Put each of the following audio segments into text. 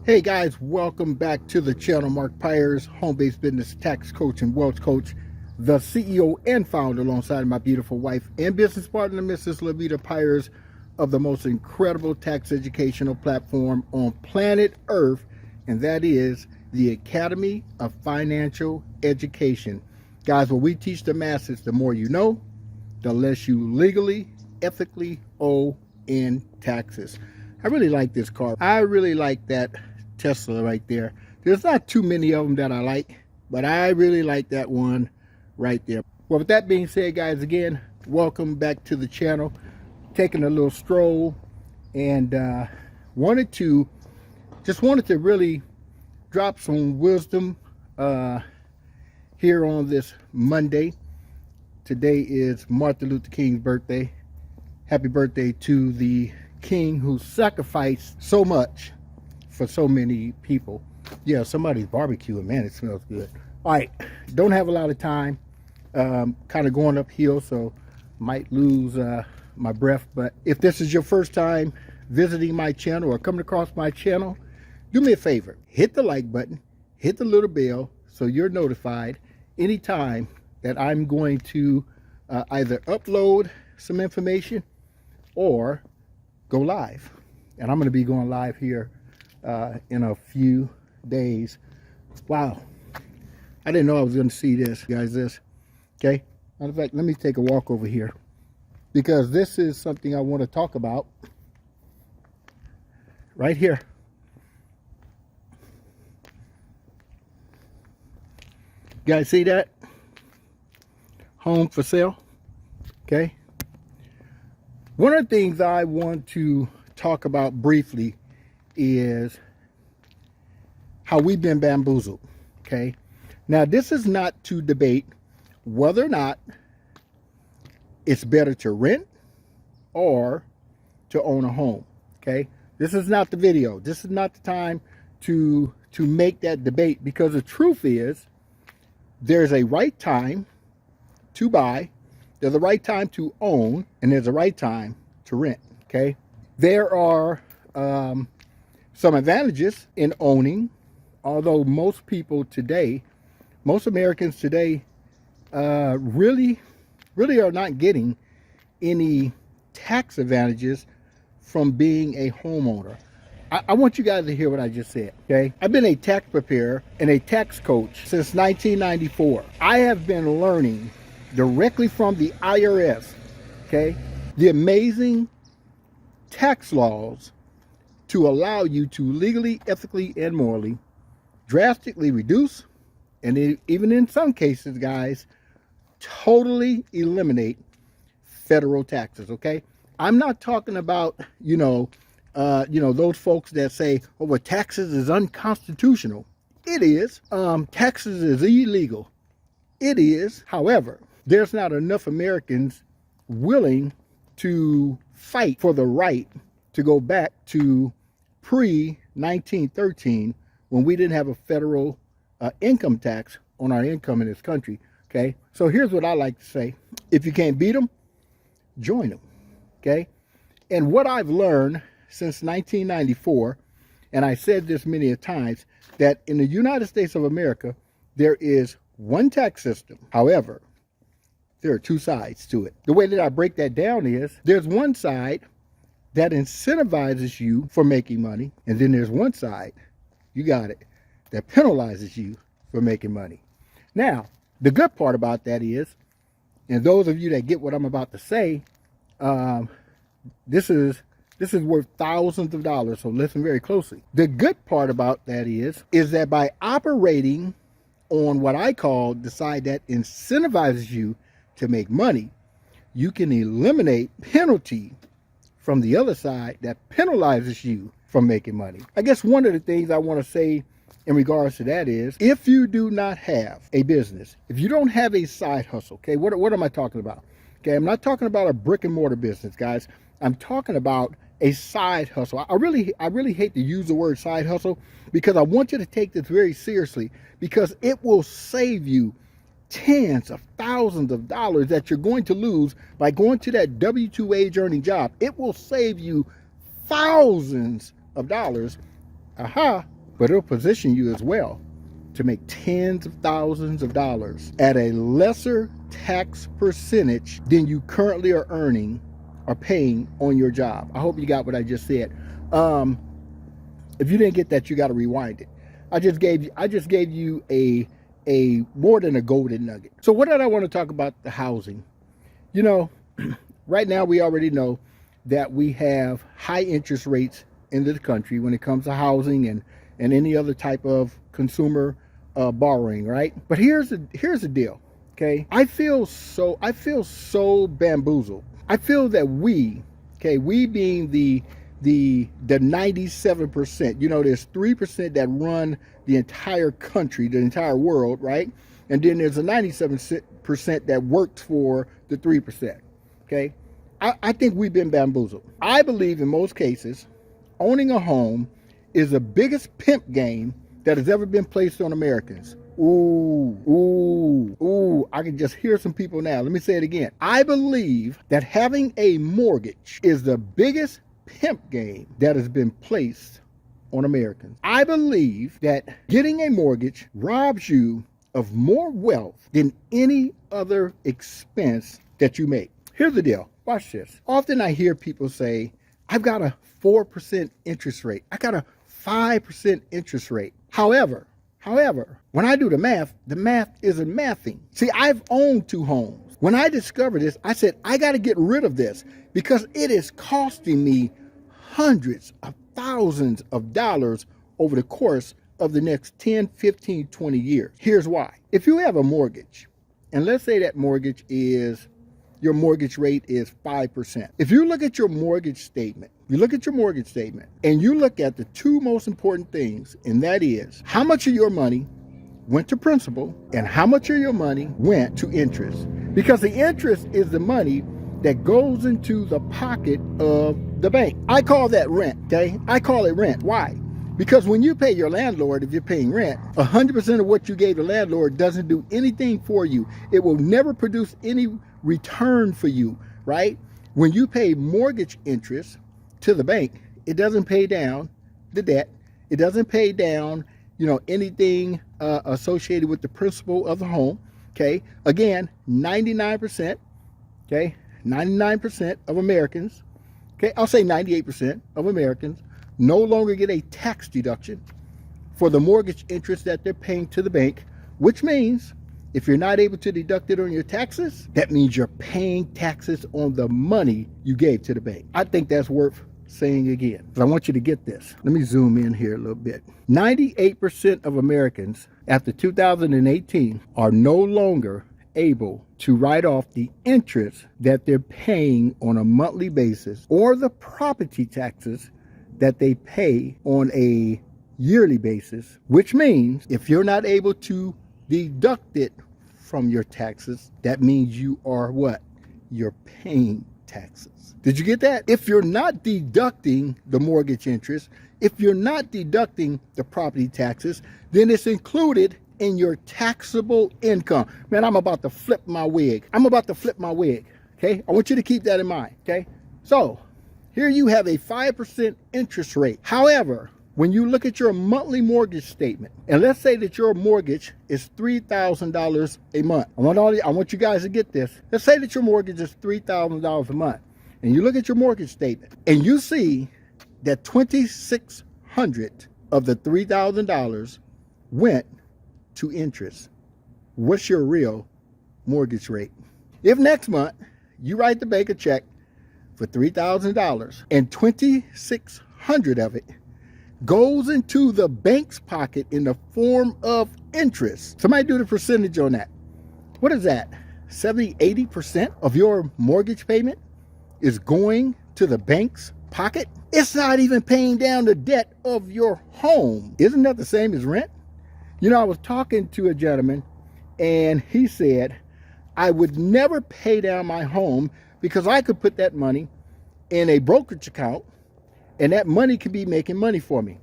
Hey guys, welcome back to the channel. Mark Pyers, home-based business tax coach and wealth coach, the CEO and founder alongside my beautiful wife and business partner, Mrs. Levita Pyers, of the most incredible tax educational platform on planet Earth, and that is the Academy of Financial Education. Guys, what we teach the masses, the more you know, the less you legally, ethically owe in taxes. I really like this car. I really like that Tesla right there. There's not too many of them that I like, but I really like that one right there. Well, with that being said, guys, again, welcome back to the channel. Taking a little stroll and wanted to really drop some wisdom here on this Monday. Today is Martin Luther King's birthday. Happy birthday to the King who sacrificed so much for so many people. Yeah, somebody's barbecuing. Man, it smells good. All right, don't have a lot of time. Kind of going uphill, so might lose my breath. But if this is your first time visiting my channel or coming across my channel, do me a favor. Hit the like button. Hit the little bell so you're notified anytime that I'm going to either upload some information or go live. And I'm going to be going live here in a few days. Wow, I didn't know I was going to see this, guys. Okay, matter of fact, let me take a walk over here because this is something I want to talk about right here. You guys see that? Home for sale. Okay, one of the things I want to talk about briefly is how we've been bamboozled. Okay, now this is not to debate whether or not it's better to rent or to own a home. Okay, this is not the video. This is not the time to make that debate, because the truth is there's a right time to buy, there's a right time to own, and there's a right time to rent. Okay, there are some advantages in owning, although most people today, most Americans today, really are not getting any tax advantages from being a homeowner. I want you guys to hear what I just said, okay? I've been a tax preparer and a tax coach since 1994. I have been learning directly from the IRS, okay, the amazing tax laws to allow you to legally, ethically, and morally drastically reduce, and even in some cases, guys, totally eliminate federal taxes. Okay, I'm not talking about those folks that say, "Oh, well, taxes is unconstitutional." It is. Taxes is illegal. It is. However, there's not enough Americans willing to fight for the right to go back to pre-1913, when we didn't have a federal income tax on our income in this country. Okay, so here's what I like to say: if you can't beat them, join them. Okay, and what I've learned since 1994, and I said this many a times, that in the United States of America there is one tax system. However, there are two sides to it. The way that I break that down is there's one side that incentivizes you for making money, and then there's one side, you got it, that penalizes you for making money. Now, the good part about that is, and those of you that get what I'm about to say, this is worth thousands of dollars, so listen very closely. The good part about that is that by operating on what I call the side that incentivizes you to make money, you can eliminate penalty from the other side that penalizes you from making money. I guess one of the things I want to say in regards to that is, if you do not have a business, if you don't have a side hustle, okay, what am I talking about? Okay, I'm not talking about a brick and mortar business, guys. I'm talking about a side hustle. I really hate to use the word side hustle, because I want you to take this very seriously, because it will save you tens of thousands of dollars that you're going to lose by going to that W-2 wage earning job. It will save you thousands of dollars but it'll position you as well to make tens of thousands of dollars at a lesser tax percentage than you currently are earning or paying on your job. I hope you got what I just said. If you didn't get that, you got to rewind it. I just gave you a more than a golden nugget. So what did I want to talk about? The housing. You know, right now we already know that we have high interest rates in the country when it comes to housing and any other type of consumer borrowing, right? But here's the deal, okay? I feel so bamboozled. I feel that we being the 97%, you know, there's 3% that run the entire country, the entire world, right? And then there's a 97% that works for the 3%, okay? I think we've been bamboozled. I believe in most cases, owning a home is the biggest pimp game that has ever been placed on Americans. Ooh, I can just hear some people now. Let me say it again. I believe that having a mortgage is the biggest pimp game that has been placed on Americans. I believe that getting a mortgage robs you of more wealth than any other expense that you make. Here's the deal. Watch this. Often I hear people say, I've got a 4% interest rate. I got a 5% interest rate. However, when I do the math isn't mathing. See, I've owned 2 homes. When I discovered this, I said, I got to get rid of this because it is costing me hundreds of thousands of dollars over the course of the next 10, 15, 20 years. Here's why. If you have a mortgage, and let's say that your mortgage rate is 5%. If you look at your mortgage statement, and you look at the 2 most important things, and that is how much of your money went to principal and how much of your money went to interest. Because the interest is the money that goes into the pocket of the bank. I call that rent, okay? I call it rent. Why? Because when you pay your landlord, if you're paying rent, 100% of what you gave the landlord doesn't do anything for you. It will never produce any return for you, right? When you pay mortgage interest to the bank, it doesn't pay down the debt. It doesn't pay down, anything associated with the principal of the home. Okay. Again, 99%. Okay. 99% of Americans. Okay. I'll say 98% of Americans no longer get a tax deduction for the mortgage interest that they're paying to the bank, which means if you're not able to deduct it on your taxes, that means you're paying taxes on the money you gave to the bank. I think that's worth saying again, but I want you to get this. Let me zoom in here a little bit. 98% of Americans after 2018 are no longer able to write off the interest that they're paying on a monthly basis or the property taxes that they pay on a yearly basis, which means if you're not able to deduct it from your taxes, that means you are what? You're paying taxes. Did you get that? If you're not deducting the mortgage interest, if you're not deducting the property taxes, then it's included in your taxable income. Man, I'm about to flip my wig. Okay? I want you to keep that in mind. Okay? So, here you have a 5% interest rate. However, when you look at your monthly mortgage statement, and let's say that your mortgage is $3,000 a month. I want you guys to get this. Let's say that your mortgage is $3,000 a month. And you look at your mortgage statement, and you see that $2,600 of the $3,000 went to interest. What's your real mortgage rate? If next month you write the bank a check for $3,000 and $2,600 of it goes into the bank's pocket in the form of interest. Somebody do the percentage on that. What is that? 70, 80% of your mortgage payment is going to the bank's pocket? It's not even paying down the debt of your home. Isn't that the same as rent? I was talking to a gentleman and he said, I would never pay down my home because I could put that money in a brokerage account and that money could be making money for me.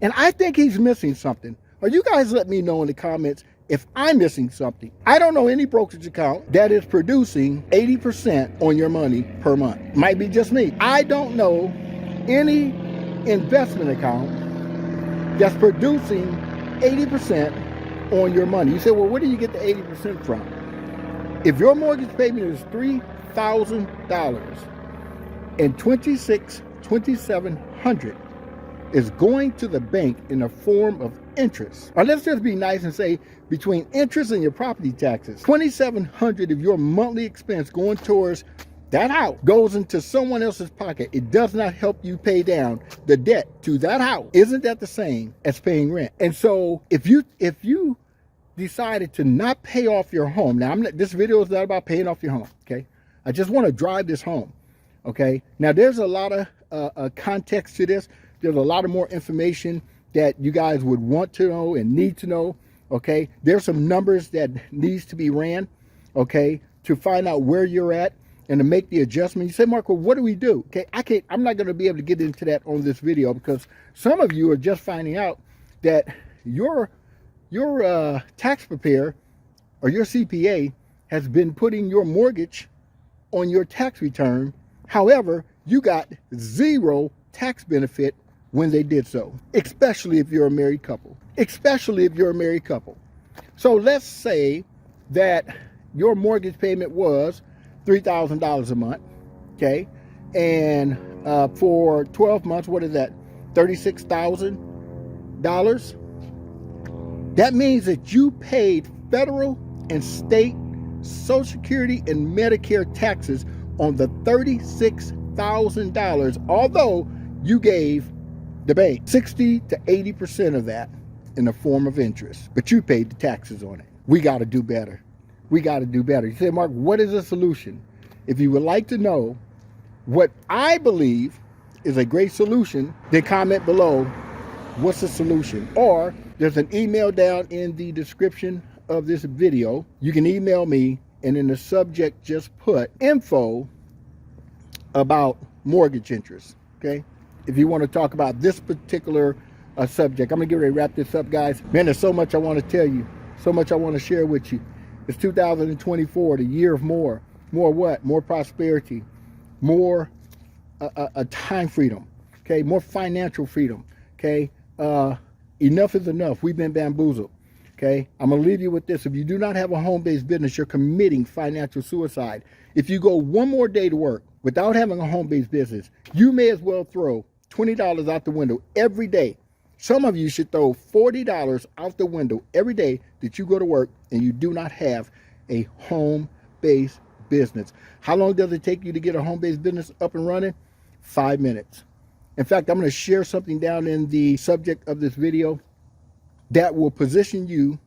And I think he's missing something. Or you guys let me know in the comments if I'm missing something. I don't know any brokerage account that is producing 80% on your money per month. Might be just me. I don't know any investment account that's producing 80% on your money. You say, well, where do you get the 80% from? If your mortgage payment is $3,000 and $2,700 is going to the bank in the form of interest, or let's just be nice and say between interest and your property taxes, $2,700 of your monthly expense going towards that house goes into someone else's pocket. It does not help you pay down the debt to that house. Isn't that the same as paying rent? And so if you decided to not pay off your home, now this video is not about paying off your home, okay? I just want to drive this home, okay? Now there's a lot of context to this. There's a lot of more information that you guys would want to know and need to know, okay? There's some numbers that needs to be ran, okay, to find out where you're at and to make the adjustment. You say, Mark, well, what do we do? Okay, I'm not going to be able to get into that on this video because some of you are just finding out that your tax preparer or your CPA has been putting your mortgage on your tax return. However, you got zero tax benefit when they did so, especially if you're a married couple. So let's say that your mortgage payment was $3,000 a month, okay? And for 12 months, what is that? $36,000? That means that you paid federal and state Social Security and Medicare taxes on the $36,000, although you gave the bank 60 to 80% of that in the form of interest, but you paid the taxes on it. We got to do better. We got to do better. You say, Mark, what is the solution? If you would like to know what I believe is a great solution, then comment below what's the solution. Or there's an email down in the description of this video. You can email me, and in the subject just put info about mortgage interest, okay? If you want to talk about this particular subject. I'm going to get ready to wrap this up, guys. Man, there's so much I want to tell you, so much I want to share with you. It's 2024, the year of more. More what? More prosperity, more time freedom, okay? More financial freedom, okay? Enough is enough. We've been bamboozled, okay? I'm going to leave you with this. If you do not have a home-based business, you're committing financial suicide. If you go one more day to work without having a home-based business, you may as well throw $20 out the window every day. Some of you should throw $40 out the window every day that you go to work and you do not have a home-based business. How long does it take you to get a home-based business up and running? 5 minutes. In fact, I'm going to share something down in the subject of this video that will position you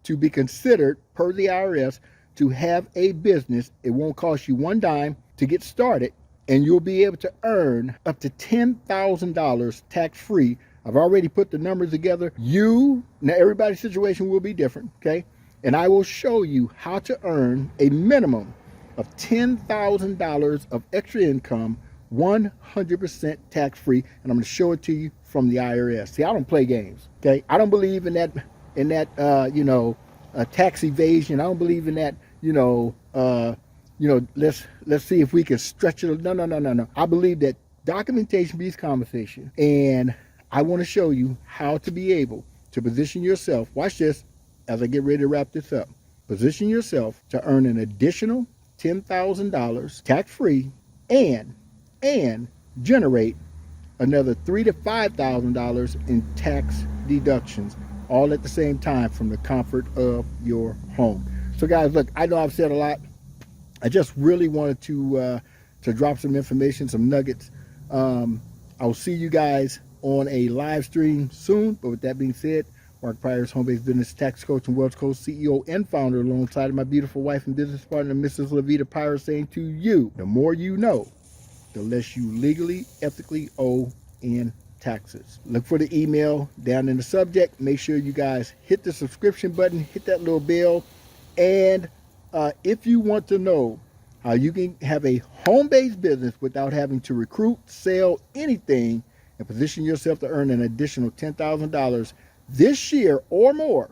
to be considered, per the IRS, to have a business. It won't cost you one dime to get started, and you'll be able to earn up to $10,000 tax-free. I've already put the numbers together. Now everybody's situation will be different, okay? And I will show you how to earn a minimum of $10,000 of extra income, 100% tax-free, and I'm going to show it to you from the IRS. See, I don't play games, okay? I don't believe in that tax evasion. I don't believe in that, let's see if we can stretch it. No. I believe that documentation beats conversation, and I want to show you how to be able to position yourself. Watch this as I get ready to wrap this up. Position yourself to earn an additional $10,000 tax-free and generate another $3,000 to $5,000 in tax deductions, all at the same time from the comfort of your home. So guys, look, I know I've said a lot. I just really wanted to drop some information, some nuggets. I'll see you guys on a live stream soon. But with that being said, Mark Pryor's home-based business tax coach and Wealth Coach CEO and founder, alongside my beautiful wife and business partner, Mrs. Levita Pryor, saying to you, the more you know, the less you legally, ethically owe in taxes. Look for the email down in the subject. Make sure you guys hit the subscription button, hit that little bell. And if you want to know how you can have a home-based business without having to recruit, sell anything, and position yourself to earn an additional $10,000 this year or more,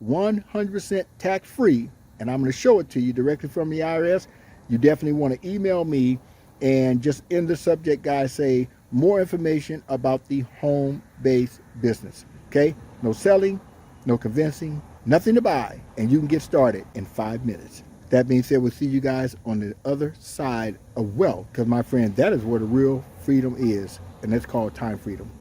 100% tax-free, and I'm going to show it to you directly from the IRS, you definitely want to email me and just in the subject, guys, say more information about the home-based business. Okay? No selling, no convincing, nothing to buy, and you can get started in 5 minutes. That being said, we'll see you guys on the other side of wealth, because my friend, that is where the real freedom is, and that's called time freedom.